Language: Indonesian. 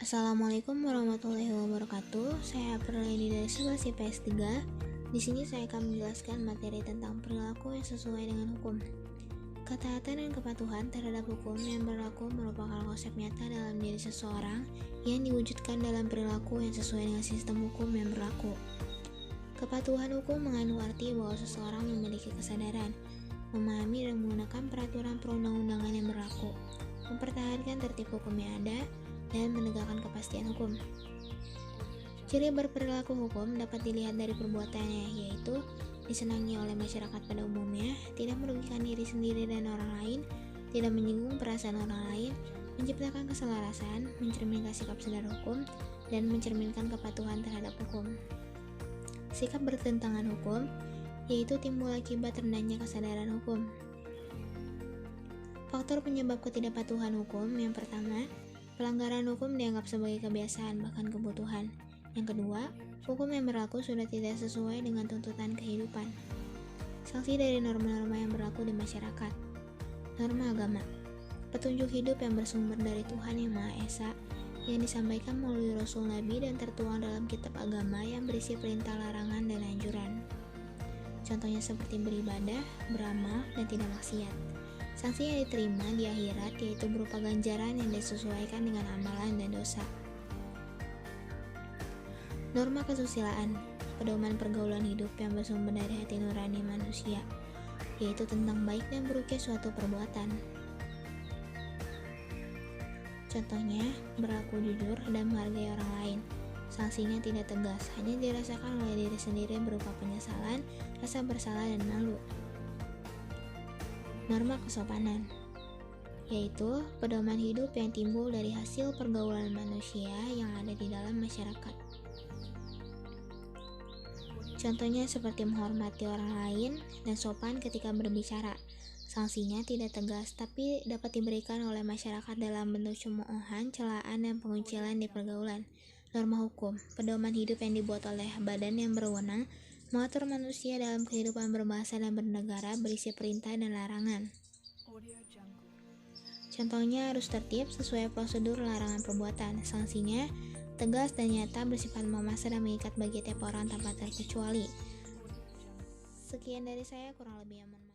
Assalamualaikum warahmatullahi wabarakatuh. Saya Perleni dari 11 IPS 3. Di sini saya akan menjelaskan materi tentang perilaku yang sesuai dengan hukum. Ketaatan dan kepatuhan terhadap hukum yang berlaku merupakan konsep nyata dalam diri seseorang yang diwujudkan dalam perilaku yang sesuai dengan sistem hukum yang berlaku. Kepatuhan hukum mengandung arti bahwa seseorang memiliki kesadaran, memahami dan menggunakan peraturan perundang-undangan yang berlaku, mempertahankan tertib hukum yang ada, dan menegakkan kepastian hukum. Ciri berperilaku hukum dapat dilihat dari perbuatannya, yaitu disenangi oleh masyarakat pada umumnya, tidak merugikan diri sendiri dan orang lain, tidak menyinggung perasaan orang lain, menciptakan keselarasan, mencerminkan sikap sadar hukum, dan mencerminkan kepatuhan terhadap hukum. Sikap bertentangan hukum, yaitu timbul akibat rendahnya kesadaran hukum. Faktor penyebab ketidakpatuhan hukum yang pertama, pelanggaran hukum dianggap sebagai kebiasaan bahkan kebutuhan. Yang kedua, hukum yang berlaku sudah tidak sesuai dengan tuntutan kehidupan. Sanksi dari norma-norma yang berlaku di masyarakat. Norma agama, petunjuk hidup yang bersumber dari Tuhan Yang Maha Esa, yang disampaikan melalui Rasul Nabi dan tertuang dalam kitab agama yang berisi perintah, larangan, dan anjuran. Contohnya seperti beribadah, beramal, dan tidak maksiat. Sanksi yang diterima di akhirat yaitu berupa ganjaran yang disesuaikan dengan amalan dan dosa. Norma kesusilaan, pedoman pergaulan hidup yang bersumber dari hati nurani manusia, yaitu tentang baik dan buruknya suatu perbuatan. Contohnya, berlaku jujur dan menghargai orang lain. Sanksinya tidak tegas, hanya dirasakan oleh diri sendiri berupa penyesalan, rasa bersalah, dan malu. Norma kesopanan, yaitu pedoman hidup yang timbul dari hasil pergaulan manusia yang ada di dalam masyarakat. Contohnya seperti menghormati orang lain dan sopan ketika berbicara. Sanksinya tidak tegas, tapi dapat diberikan oleh masyarakat dalam bentuk cemoohan, celaan, dan pengucilan di pergaulan. Norma hukum, pedoman hidup yang dibuat oleh badan yang berwenang mengatur manusia dalam kehidupan berbangsa dan bernegara, berisi perintah dan larangan. Contohnya harus tertib sesuai prosedur larangan perbuatan. Sanksinya tegas dan nyata, bersifat memaksa dan mengikat bagi tiap orang tanpa terkecuali. Sekian dari saya, kurang lebih aman.